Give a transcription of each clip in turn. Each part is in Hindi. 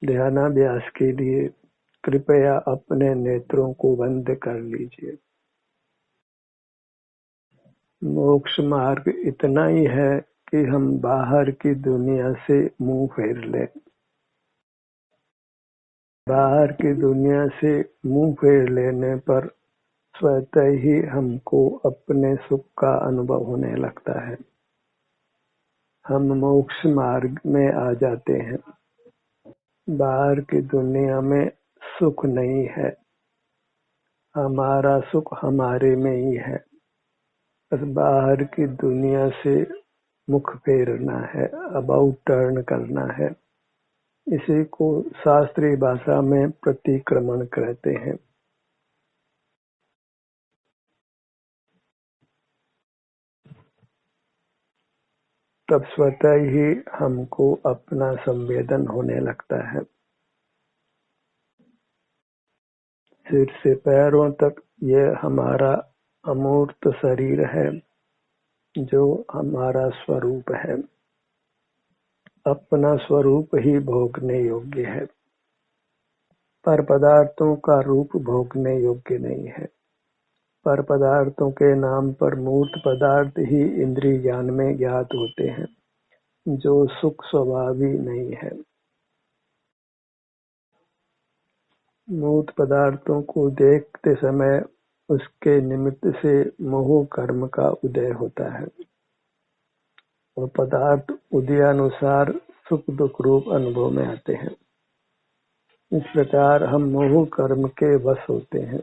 ध्यानाभ्यास के लिए कृपया अपने नेत्रों को बंद कर लीजिए। मोक्ष मार्ग इतना ही है कि हम बाहर की दुनिया से मुंह फेर लें। बाहर की दुनिया से मुंह फेर लेने पर स्वतः ही हमको अपने सुख का अनुभव होने लगता है। हम मोक्ष मार्ग में आ जाते हैं। बाहर की दुनिया में सुख नहीं है, हमारा सुख हमारे में ही है। बस बाहर की दुनिया से मुख फेरना है, अबाउट टर्न करना है। इसी को शास्त्रीय भाषा में प्रतिक्रमण कहते हैं। तब स्वतः ही हमको अपना संवेदन होने लगता है। सिर से पैरों तक यह हमारा अमूर्त शरीर है, जो हमारा स्वरूप है। अपना स्वरूप ही भोगने योग्य है, पर पदार्थों का रूप भोगने योग्य नहीं है। पर पदार्थों के नाम पर मूर्त पदार्थ ही इंद्रिय ज्ञान में ज्ञात होते हैं, जो सुख स्वभावी नहीं है। मूर्त पदार्थों को देखते समय उसके निमित्त से मोह कर्म का उदय होता है और पदार्थ उदयानुसार सुख दुख रूप अनुभव में आते हैं। इस प्रकार हम मोह कर्म के वश होते हैं।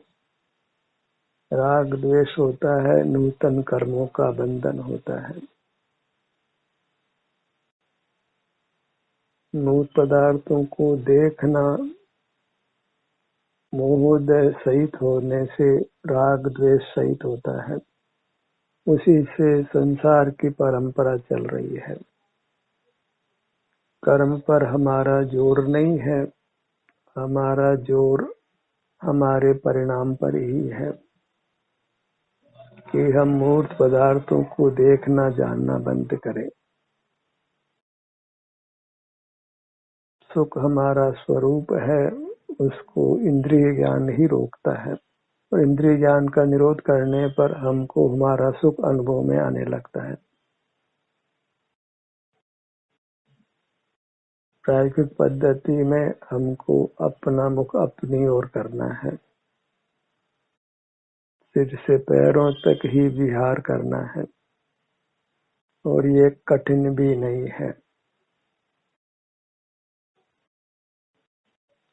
राग द्वेष होता है, नूतन कर्मों का बंधन होता है। मूर्त पदार्थों को देखना मोहोदय सहित होने से राग द्वेष सहित होता है। उसी से संसार की परंपरा चल रही है। कर्म पर हमारा जोर नहीं है, हमारा जोर हमारे परिणाम पर ही है कि हम मूर्त पदार्थों को देखना जानना बंद करें। सुख हमारा स्वरूप है, उसको इंद्रिय ज्ञान ही रोकता है और इंद्रिय ज्ञान का निरोध करने पर हमको हमारा सुख अनुभव में आने लगता है। प्रायोगिक पद्धति में हमको अपना मुख अपनी ओर करना है, सिर से पैरों तक ही विहार करना है और ये कठिन भी नहीं है।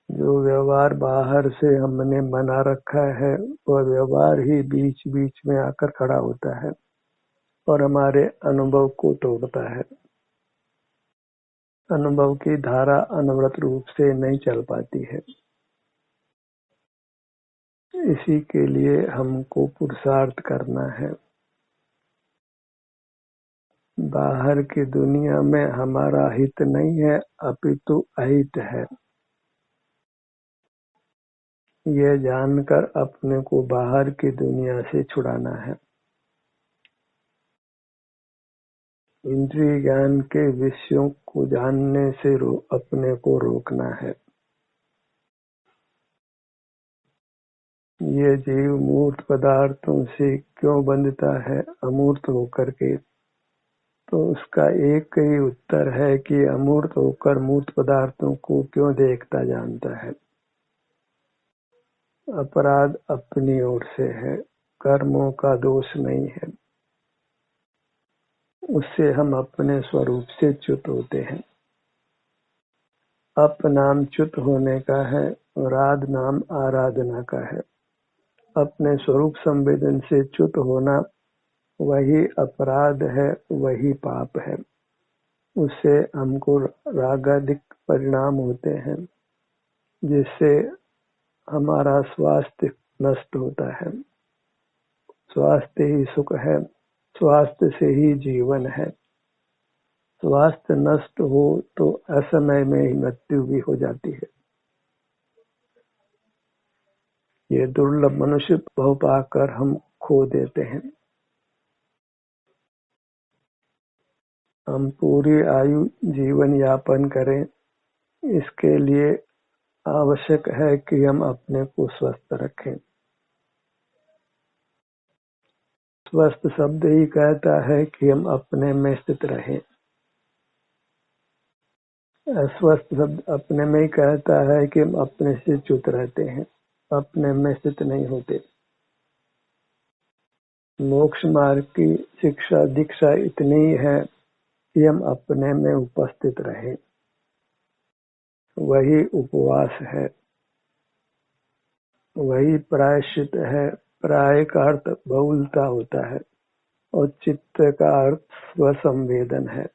जो व्यवहार बाहर से हमने बना रखा है वह व्यवहार ही बीच बीच में आकर खड़ा होता है और हमारे अनुभव को तोड़ता है। अनुभव की धारा अनवरत रूप से नहीं चल पाती है। इसी के लिए हमको पुरुषार्थ करना है। बाहर की दुनिया में हमारा हित नहीं है, अपितु अहित है। यह जानकर अपने को बाहर की दुनिया से छुड़ाना है। इंद्रिय ज्ञान के विषयों को जानने से अपने को रोकना है। ये जीव मूर्त पदार्थों से क्यों बंधता है अमूर्त होकर के? तो उसका एक ही उत्तर है कि अमूर्त होकर मूर्त पदार्थों को क्यों देखता जानता है। अपराध अपनी ओर से है, कर्मों का दोष नहीं है। उससे हम अपने स्वरूप से च्युत होते हैं। अप नाम च्युत होने का है और आद नाम आराधना का है। अपने स्वरूप संवेदन से च्युत होना वही अपराध है, वही पाप है। उससे हमको रागादिक परिणाम होते हैं, जिससे हमारा स्वास्थ्य नष्ट होता है। स्वास्थ्य ही सुख है, स्वास्थ्य से ही जीवन है। स्वास्थ्य नष्ट हो तो असमय में ही मृत्यु भी हो जाती है। ये दुर्लभ मनुष्य भाव पाकर हम खो देते हैं। हम पूरी आयु जीवन यापन करें इसके लिए आवश्यक है कि हम अपने को स्वस्थ रखें। स्वस्थ शब्द ही कहता है कि हम अपने में स्थित रहें। अस्वस्थ शब्द अपने में ही कहता है कि हम अपने से च्युत रहते हैं, अपने में स्थित नहीं होते। मोक्ष मार्ग की शिक्षा दीक्षा इतनी है कि हम अपने में उपस्थित रहें। वही उपवास है, वही प्रायश्चित है। प्राय का अर्थ बहुलता होता है और चित्त का अर्थ स्वसंवेदन है।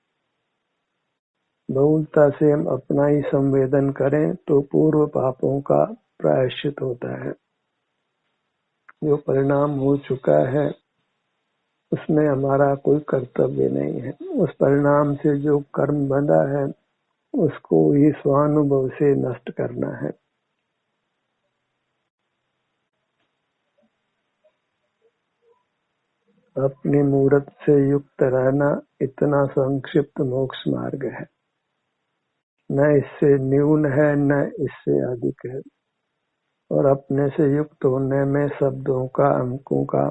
बहुलता से हम अपना ही संवेदन करें तो पूर्व पापों का प्रायश्चित होता है। जो परिणाम हो चुका है उसमें हमारा कोई कर्तव्य नहीं है। उस परिणाम से जो कर्म बंधा है उसको ही स्वानुभव से नष्ट करना है। अपनी मूर्त से युक्त रहना इतना संक्षिप्त मोक्ष मार्ग है, न इससे न्यून है न इससे अधिक है। और अपने से युक्त होने में शब्दों का, अंकों का,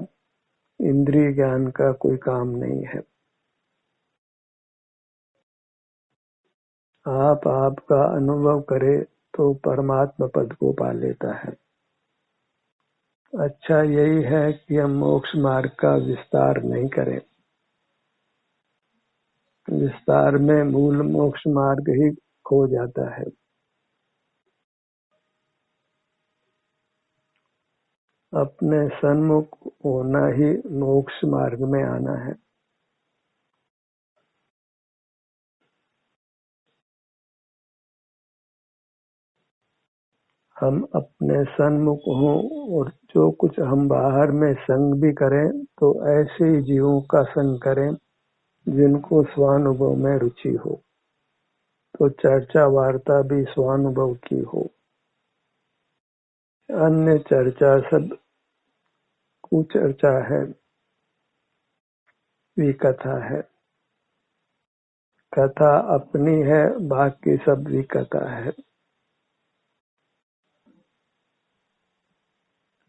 इंद्रिय ज्ञान का कोई काम नहीं है। आप आपका अनुभव करे तो परमात्मा पद को पा लेता है। अच्छा यही है कि हम मोक्ष मार्ग का विस्तार नहीं करें। विस्तार में मूल मोक्ष मार्ग ही खो जाता है। अपने सन्मुख होना ही मोक्ष मार्ग में आना है। हम अपने सन्मुख हों और जो कुछ हम बाहर में संग भी करें तो ऐसे ही जीवों का संग करें जिनको स्वानुभव में रुचि हो, तो चर्चा वार्ता भी स्वानुभव की हो। अन्य चर्चा सब कुचर्चा है, विकथा है। कथा अपनी है, बाकी सब विकथा है।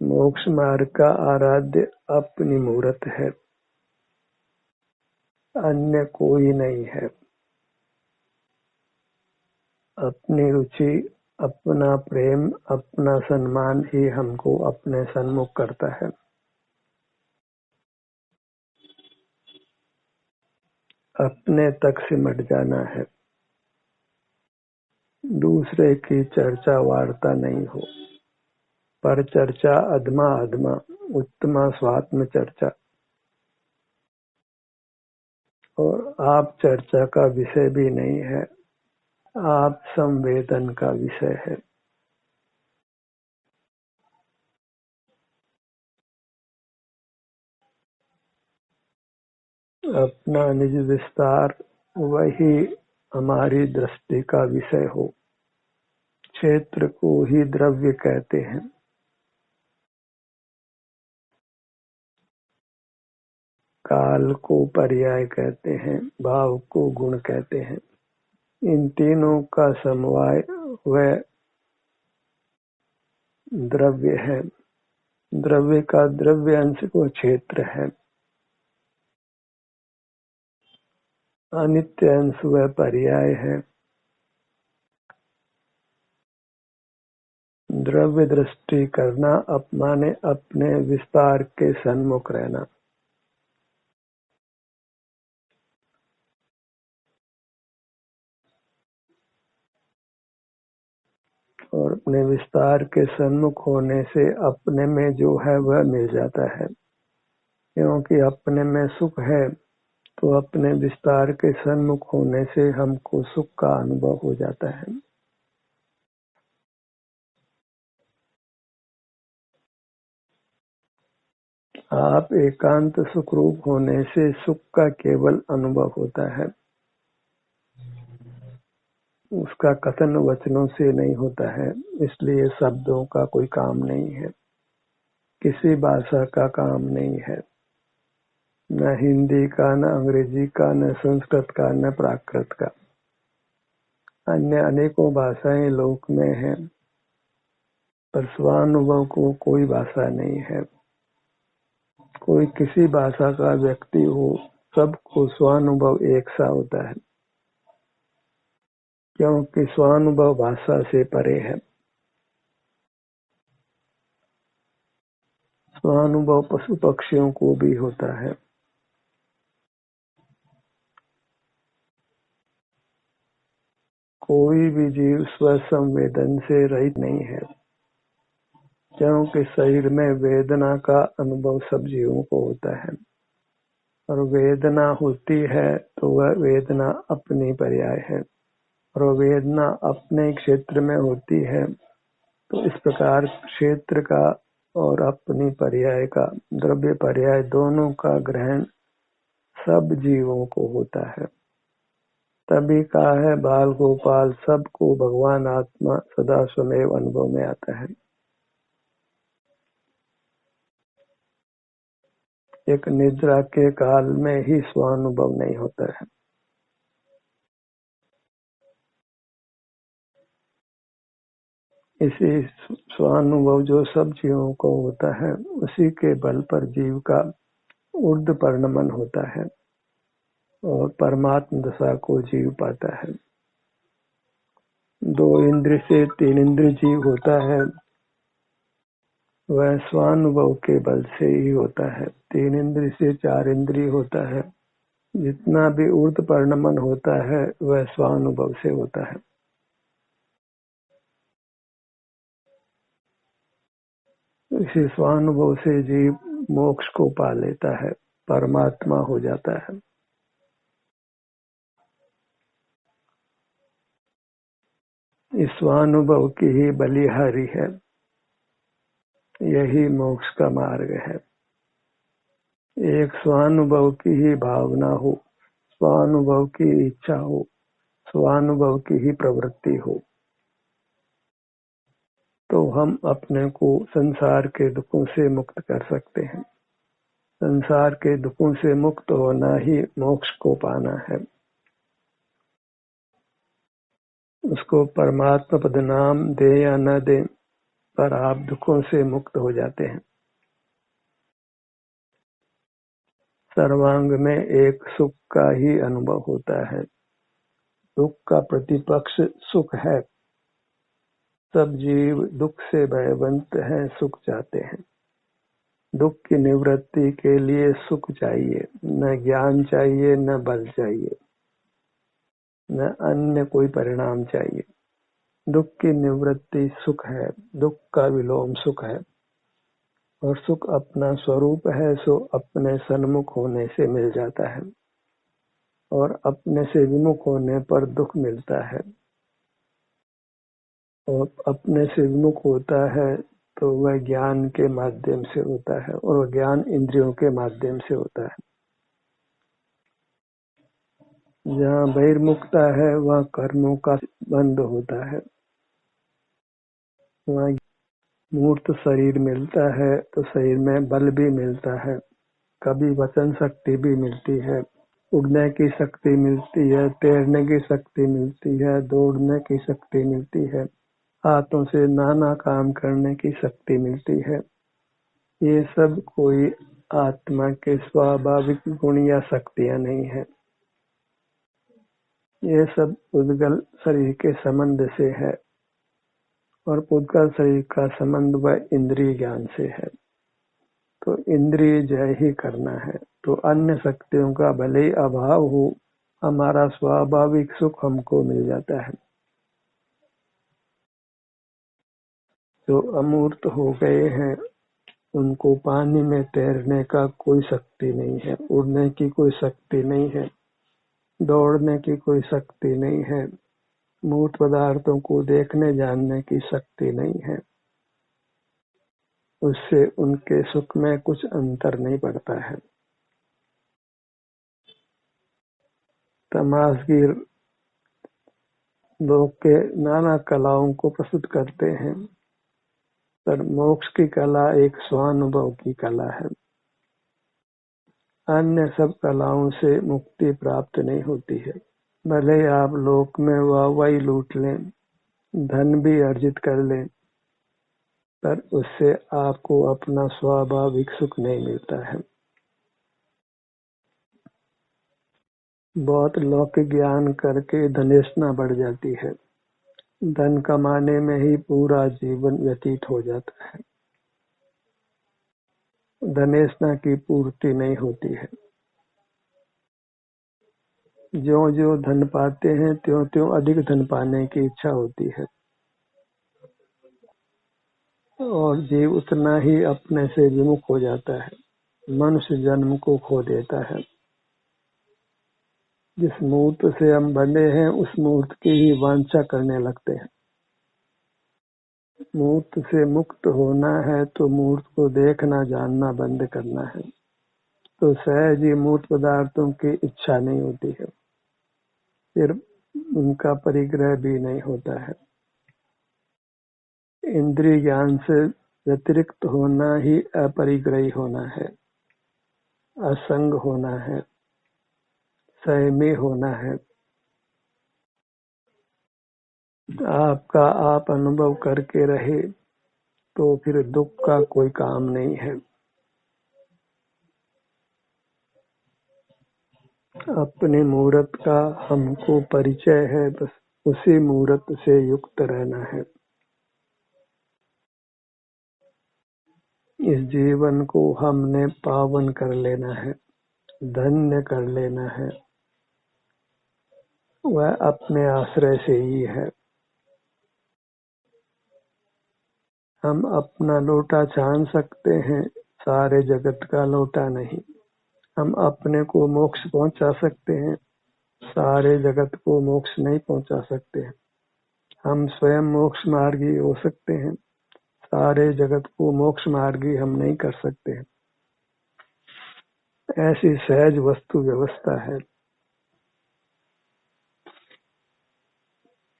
मोक्ष मार्ग का आराध्य अपनी मूर्त है, अन्य कोई नहीं है। अपनी रुचि, अपना प्रेम, अपना सम्मान ही हमको अपने सन्मुख करता है। अपने तक सिमट जाना है, दूसरे की चर्चा वार्ता नहीं हो। पर चर्चा अधमा अधमा, उत्तमा स्वात्म चर्चा। और आप चर्चा का विषय भी नहीं है, आप संवेदन का विषय है। अपना निज विस्तार वही हमारी दृष्टि का विषय हो। क्षेत्र को ही द्रव्य कहते हैं। काल को पर्याय कहते हैं, भाव को गुण कहते हैं। इन तीनों का समवाय वह द्रव्य है। द्रव्य का द्रव्य अंश को क्षेत्र है, अनित्य अंश वह पर्याय है। द्रव्य दृष्टि करना माने अपने विस्तार के सन्मुख रहना। और अपने विस्तार के सन्मुख होने से अपने में जो है वह मिल जाता है। क्योंकि अपने में सुख है तो अपने विस्तार के सन्मुख होने से हमको सुख का अनुभव हो जाता है। आप एकांत सुख रूप होने से सुख का केवल अनुभव होता है, उसका कथन वचनों से नहीं होता है। इसलिए शब्दों का कोई काम नहीं है, किसी भाषा का काम नहीं है, न हिंदी का, न अंग्रेजी का, न संस्कृत का, न प्राकृत का। अन्य अनेकों भाषाएं लोक में हैं, पर स्वानुभव को कोई भाषा नहीं है। कोई किसी भाषा का व्यक्ति हो, सबको स्वानुभव एक सा होता है, क्योंकि स्वानुभव भाषा से परे है। स्वानुभव पशु पक्षियों को भी होता है। कोई भी जीव स्वसंवेदन से रहित नहीं है, क्योंकि शरीर में वेदना का अनुभव सब जीवों को होता है, और वेदना होती है तो वह वेदना अपनी पर्याय है, और वेदना अपने क्षेत्र में होती है। तो इस प्रकार क्षेत्र का और अपनी पर्याय का, द्रव्य पर्याय दोनों का ग्रहण सब जीवों को होता है। तभी कहा है बाल गोपाल सबको भगवान आत्मा सदा स्वमेव अनुभव में आता है। एक निद्रा के काल में ही स्वानुभव नहीं होता है। इसी स्वानुभव जो सब जीवों को होता है, उसी के बल पर जीव का ऊर्ध्व परिणमन होता है और परमात्म दशा को जीव पाता है। 2 इंद्रिय से 3 इंद्रिय जीव होता है, वह स्वानुभव के बल से ही होता है। 3 इंद्रिय से 4 इंद्रिय होता है। जितना भी ऊर्ध्व परिणमन होता है वह स्वानुभव से होता है। इसी स्वानुभव से जीव मोक्ष को पा लेता है, परमात्मा हो जाता है। इस स्वानुभव की ही बलिहारी है, यही मोक्ष का मार्ग है। एक स्वानुभव की ही भावना हो, स्वानुभव की इच्छा हो, स्वानुभव की ही प्रवृत्ति हो, तो हम अपने को संसार के दुखों से मुक्त कर सकते हैं। संसार के दुखों से मुक्त होना ही मोक्ष को पाना है। उसको परमात्मा पद नाम दे या न दे, पर आप दुखों से मुक्त हो जाते हैं। सर्वांग में एक सुख का ही अनुभव होता है। दुख का प्रतिपक्ष सुख है। सब जीव दुख से भयवंत हैं, सुख चाहते हैं। दुख की निवृत्ति के लिए सुख चाहिए, न ज्ञान चाहिए, न बल चाहिए, न अन्य कोई परिणाम चाहिए। दुख की निवृत्ति सुख है, दुख का विलोम सुख है, और सुख अपना स्वरूप है, सो अपने सन्मुख होने से मिल जाता है, और अपने से विमुख होने पर दुख मिलता है। और अपने से विमुख होता है तो वह ज्ञान के माध्यम से होता है, और वह ज्ञान इंद्रियों के माध्यम से होता है। जहाँ बहिर्मुखता है वहाँ कर्मों का बंध होता है। वहाँ मूर्त शरीर मिलता है तो शरीर में बल भी मिलता है, कभी वचन शक्ति भी मिलती है, उड़ने की शक्ति मिलती है, तैरने की शक्ति मिलती है, दौड़ने की शक्ति मिलती है, हाथों से नाना काम करने की शक्ति मिलती है। ये सब कोई आत्मा के स्वाभाविक गुण या शक्तियां नहीं है। ये सब उद्गल शरीर के संबंध से है, और उद्गल शरीर का संबंध वह इंद्रिय ज्ञान से है। तो इंद्रिय जय ही करना है, तो अन्य शक्तियों का भले ही अभाव हो, हमारा स्वाभाविक सुख हमको मिल जाता है। जो अमूर्त हो गए हैं उनको पानी में तैरने का कोई शक्ति नहीं है, उड़ने की कोई शक्ति नहीं है, दौड़ने की कोई शक्ति नहीं है, मूर्त पदार्थों को देखने जानने की शक्ति नहीं है। उससे उनके सुख में कुछ अंतर नहीं पड़ता है। तमाशगीर लोग के नाना कलाओं को प्रस्तुत करते हैं, पर मोक्ष की कला एक स्वानुभव की कला है। अन्य सब कलाओं से मुक्ति प्राप्त नहीं होती है। भले आप लोक में वाहवाही लूट लें, धन भी अर्जित कर लें, पर उससे आपको अपना स्वाभाविक सुख नहीं मिलता है। बहुत लौकिक ज्ञान करके धनेष्ठा बढ़ जाती है। धन कमाने में ही पूरा जीवन व्यतीत हो जाता है। धनेष्ठा की पूर्ति नहीं होती है। ज्यों ज्यों धन पाते हैं त्यों त्यों अधिक धन पाने की इच्छा होती है और जीव उतना ही अपने से विमुख हो जाता है, मनुष्य जन्म को खो देता है। जिस मूर्त से हम बने हैं उस मूर्त की ही वांछा करने लगते हैं। मूर्त से मुक्त होना है तो मूर्त को देखना जानना बंद करना है, तो सहज ही मूर्त पदार्थों की इच्छा नहीं होती है, फिर उनका परिग्रह भी नहीं होता है। इंद्रिय ज्ञान से व्यतिरिक्त होना ही अपरिग्रही होना है, असंग होना है, संयमी होना है। आपका आप अनुभव करके रहे तो फिर दुख का कोई काम नहीं है। अपने मूर्त का हमको परिचय है, बस उसी मूर्त से युक्त रहना है। इस जीवन को हमने पावन कर लेना है, धन्य कर लेना है। वह अपने आश्रय से ही है। हम अपना लोटा छान सकते हैं, सारे जगत का लोटा नहीं। हम अपने को मोक्ष पहुंचा सकते हैं, सारे जगत को मोक्ष नहीं पहुंचा सकते हैं। हम स्वयं मोक्ष मार्गी हो सकते हैं, सारे जगत को मोक्ष मार्गी हम नहीं कर सकते हैं। ऐसी सहज वस्तु व्यवस्था है।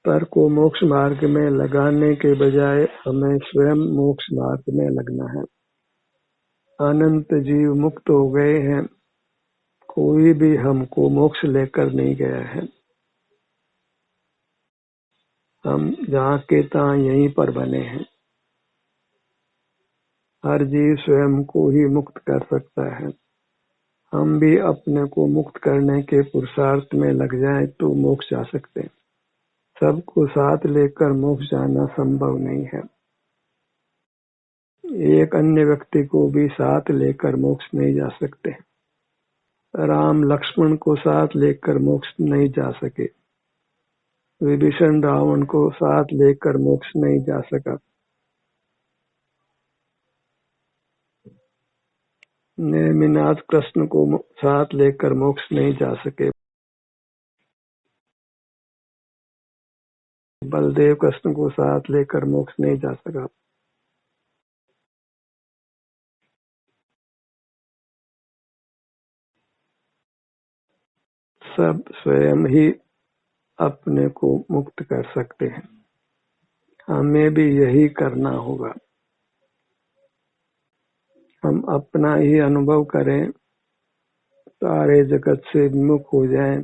पर को मोक्ष मार्ग में लगाने के बजाय हमें स्वयं मोक्ष मार्ग में लगना है। अनंत जीव मुक्त हो गए हैं, कोई भी हमको मोक्ष लेकर नहीं गया है। हम जहाँ के तहाँ यहीं पर बने हैं। हर जीव स्वयं को ही मुक्त कर सकता है। हम भी अपने को मुक्त करने के पुरुषार्थ में लग जाएं तो मोक्ष जा सकते हैं। सबको साथ लेकर मोक्ष जाना संभव नहीं है। एक अन्य व्यक्ति को भी साथ लेकर मोक्ष नहीं जा सकते। राम लक्ष्मण को साथ लेकर मोक्ष नहीं जा सके। विभीषण रावण को साथ लेकर मोक्ष नहीं जा सका। नेमिनाथ कृष्ण को साथ लेकर मोक्ष नहीं जा सके। बलदेव कृष्ण को साथ लेकर मोक्ष नहीं जा सका। सब स्वयं ही अपने को मुक्त कर सकते हैं। हमें भी यही करना होगा। हम अपना ही अनुभव करें, सारे जगत से विमुख हो जाएं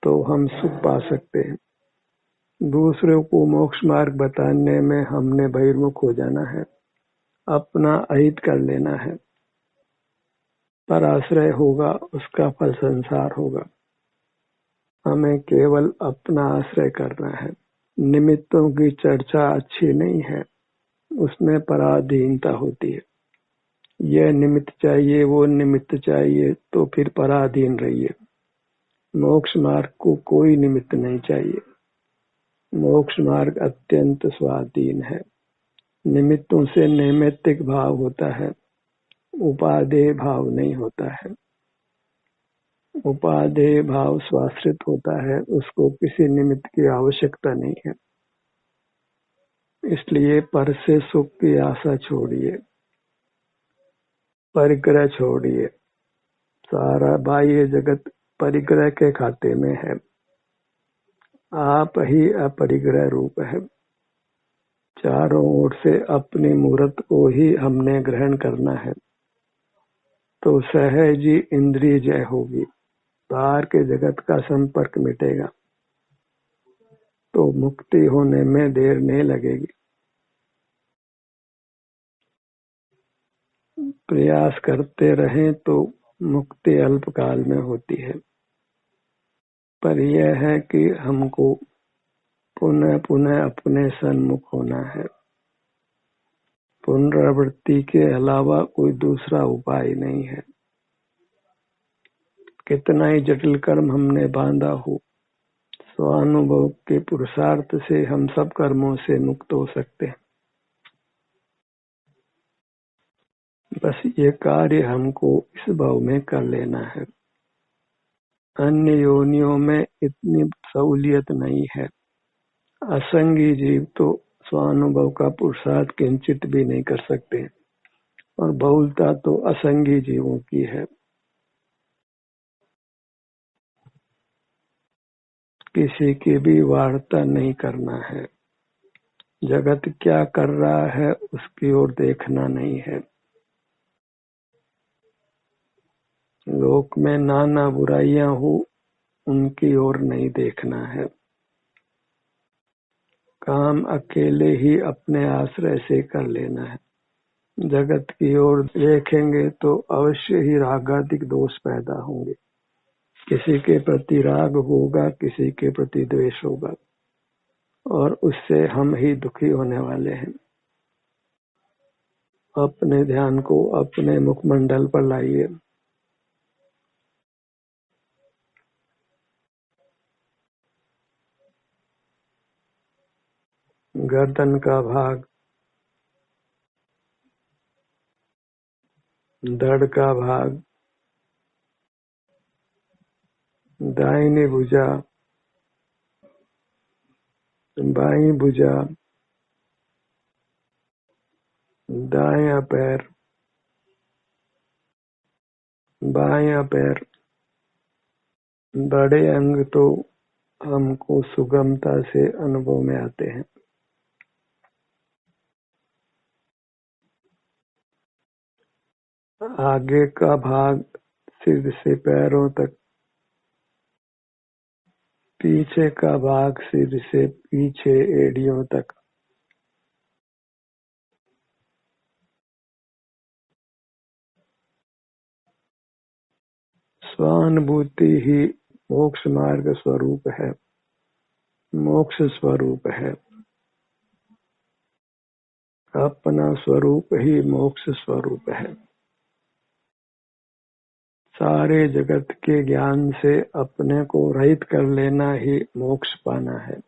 तो हम सुख पा सकते हैं। दूसरों को मोक्ष मार्ग बताने में हमने बहिर्मुख हो जाना है, अपना अहित कर लेना है। पर आश्रय होगा, उसका फल संसार होगा। हमें केवल अपना आश्रय करना है। निमित्तों की चर्चा अच्छी नहीं है, उसमें पराधीनता होती है। यह निमित्त चाहिए, वो निमित्त चाहिए, तो फिर पराधीन रहिए। मोक्ष मार्ग को कोई निमित्त नहीं चाहिए। मोक्ष मार्ग अत्यंत स्वाधीन है। निमित्तों से नैमित्तिक भाव होता है, उपादेय भाव नहीं होता है। उपादेय भाव स्वाश्रित होता है, उसको किसी निमित्त की आवश्यकता नहीं है। इसलिए पर से सुख की आशा छोड़िए, परिग्रह छोड़िए। सारा बाह्य जगत परिग्रह के खाते में है। आप ही अपरिग्रह रूप है। चारों ओर से अपनी मूर्त को ही हमने ग्रहण करना है, तो सहज ही इंद्रिय जय होगी। बाहर के जगत का संपर्क मिटेगा तो मुक्ति होने में देर नहीं लगेगी। प्रयास करते रहें तो मुक्ति अल्पकाल में होती है, पर यह है कि हमको पुनः पुनः अपने सन्मुख होना है। पुनरावृत्ति के अलावा कोई दूसरा उपाय नहीं है। कितना ही जटिल कर्म हमने बांधा हो, स्वानुभव के पुरुषार्थ से हम सब कर्मों से मुक्त हो सकते हैं। बस ये कार्य हमको इस भाव में कर लेना है। अन्य योनियों में इतनी सहूलियत नहीं है। असंगी जीव तो स्वानुभव का पुरुषार्थ किंचित भी नहीं कर सकते और बहुलता तो असंगी जीवों की है। किसी की भी वार्ता नहीं करना है। जगत क्या कर रहा है उसकी ओर देखना नहीं है। लोक में नाना बुराइयां हो उनकी ओर नहीं देखना है। काम अकेले ही अपने आश्रय से कर लेना है। जगत की ओर देखेंगे तो अवश्य ही रागादिक दोष पैदा होंगे। किसी के प्रति राग होगा, किसी के प्रति द्वेष होगा और उससे हम ही दुखी होने वाले हैं। अपने ध्यान को अपने मुखमंडल पर लाइए। गर्दन का भाग, धड़ का भाग, दाहिनी भुजा, बाईं भुजा, दायां पैर, बायां पैर, बड़े अंग तो हमको सुगमता से अनुभव में आते हैं। आगे का भाग सिर से पैरों तक, पीछे का भाग सिर से पीछे एड़ियों तक। स्वानुभूति ही मोक्ष मार्ग स्वरूप है, मोक्ष स्वरूप है। अपना स्वरूप ही मोक्ष स्वरूप है। सारे जगत के ज्ञान से अपने को रहित कर लेना ही मोक्ष पाना है।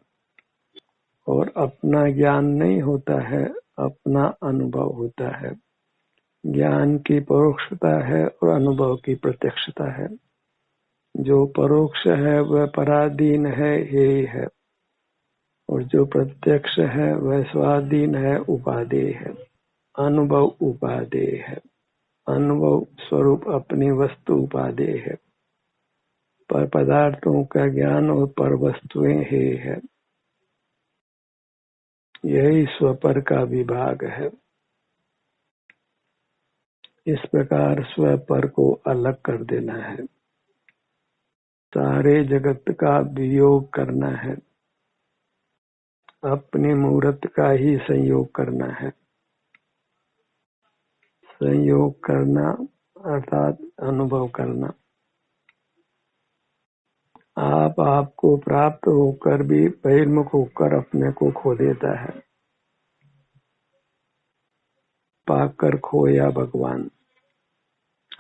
और अपना ज्ञान नहीं होता है, अपना अनुभव होता है। ज्ञान की परोक्षता है और अनुभव की प्रत्यक्षता है। जो परोक्ष है वह पराधीन है, यही है, और जो प्रत्यक्ष है वह स्वाधीन है, उपादेय है। अनुभव उपादेय है। अनुभव स्वरूप अपनी वस्तु उपादेय है। पर पदार्थों का ज्ञान और पर वस्तुएं ही है। यही स्वपर का विभाग है। इस प्रकार स्वपर को अलग कर देना है। सारे जगत का वियोग करना है। अपने मूर्त का ही संयोग करना है। संयोग करना अर्थात अनुभव करना। आपको प्राप्त होकर भी बहिर्मुख होकर अपने को खो देता है। पाकर खोया भगवान।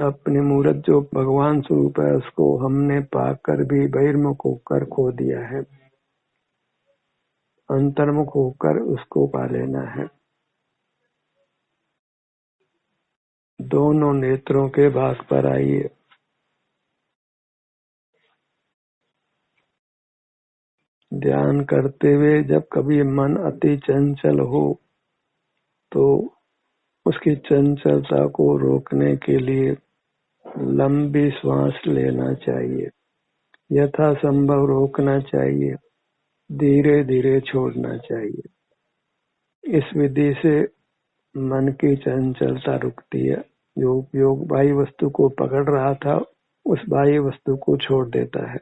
अपने मूर्त जो भगवान स्वरूप है उसको हमने पाकर भी बहिर्मुख होकर खो दिया है। अंतर्मुख होकर उसको पा लेना है। दोनों नेत्रों के भाग पर आइए। ध्यान करते हुए जब कभी मन अति चंचल हो तो उसकी चंचलता को रोकने के लिए लंबी श्वास लेना चाहिए। यथा संभव रोकना चाहिए, धीरे धीरे छोड़ना चाहिए। इस विधि से मन की चंचलता रुकती है। जो उपयोग बाह्य वस्तु को पकड़ रहा था उस बाह्य वस्तु को छोड़ देता है।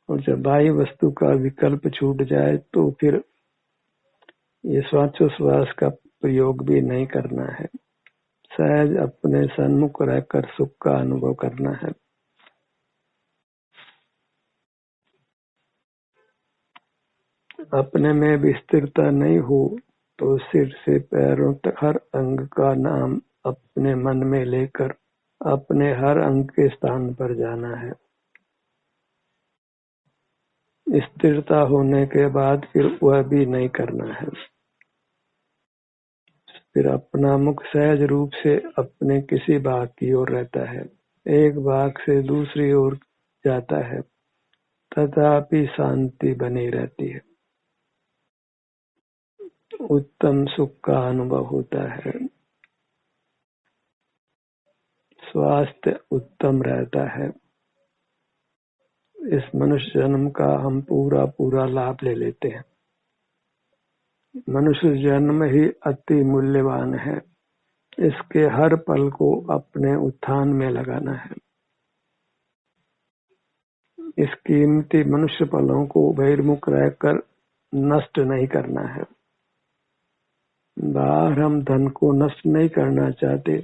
और जब बाह्य वस्तु का विकल्प छूट जाए तो फिर ये श्वासोच्छ्वास का प्रयोग भी नहीं करना है। सहज अपने सन्मुख रहकर सुख का अनुभव करना है। अपने में भी स्थिरता नहीं हो तो सिर से पैरों तक हर अंग का नाम अपने मन में लेकर अपने हर अंग के स्थान पर जाना है। स्थिरता होने के बाद फिर वह भी नहीं करना है। फिर अपना मुख सहज रूप से अपने किसी भाग की ओर रहता है, एक भाग से दूसरी ओर जाता है, तथापि शांति बनी रहती है। उत्तम सुख का अनुभव होता है। स्वास्थ्य उत्तम रहता है। इस मनुष्य जन्म का हम पूरा लाभ ले लेते हैं। मनुष्य जन्म ही अति मूल्यवान है। इसके हर पल को अपने उत्थान में लगाना है। इस कीमती मनुष्य पलों को बहिर्मुख रहकर नष्ट नहीं करना है। बाहर हम धन को नष्ट नहीं करना चाहते,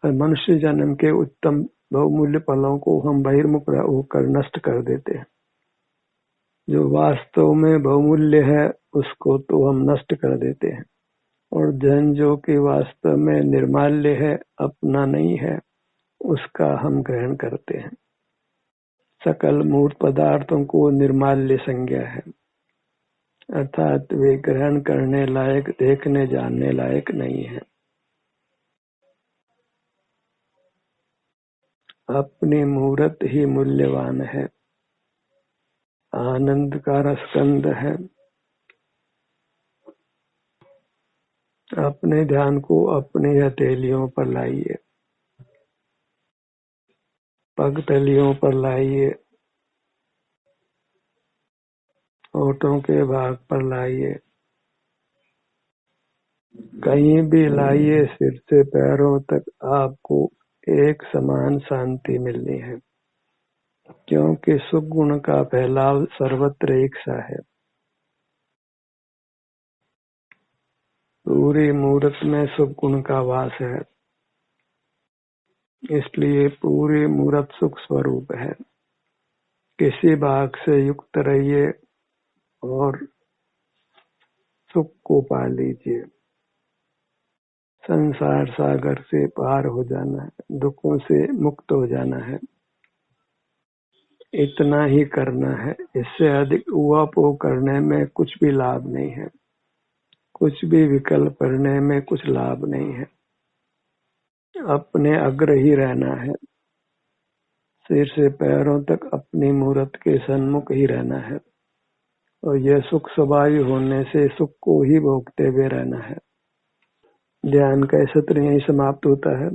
और मनुष्य जन्म के उत्तम बहुमूल्य पलों को हम बहिर्मुख होकर नष्ट कर देते हैं। जो वास्तव में बहुमूल्य है उसको तो हम नष्ट कर देते हैं, और धन जो कि वास्तव में निर्माल्य है, अपना नहीं है, उसका हम ग्रहण करते हैं। सकल मूर्त पदार्थों को निर्माल्य संज्ञा है, अर्थात वे ग्रहण करने लायक, देखने जानने लायक नहीं है। अपनी मूर्त ही मूल्यवान है, आनंद का रसकंद है। अपने ध्यान को अपनी हथेलियों पर लाइए, पगतलियों पर लाइए, होठों के भाग पर लाइए, कहीं भी लाइए। सिर से पैरों तक आपको एक समान शांति मिलनी है, क्योंकि सुख गुण का फैलाव सर्वत्र एक सा है। पूरी मूर्त में सुख गुण का वास है, इसलिए पूरी मूर्त सुख स्वरूप है। किसी भाग से युक्त रहिए और सुख को पा लीजिए। संसार सागर से पार हो जाना है, दुखों से मुक्त हो जाना है। इतना ही करना है, इससे अधिक उहापोह करने में कुछ भी लाभ नहीं है, कुछ भी विकल्प करने में कुछ लाभ नहीं है। अपने अग्र ही रहना है, सिर से पैरों तक अपनी मूर्त के सन्मुख ही रहना है, और यह सुख स्वभावी होने से सुख को ही भोगते हुए रहना है। ध्यान का सत्र यही समाप्त होता है।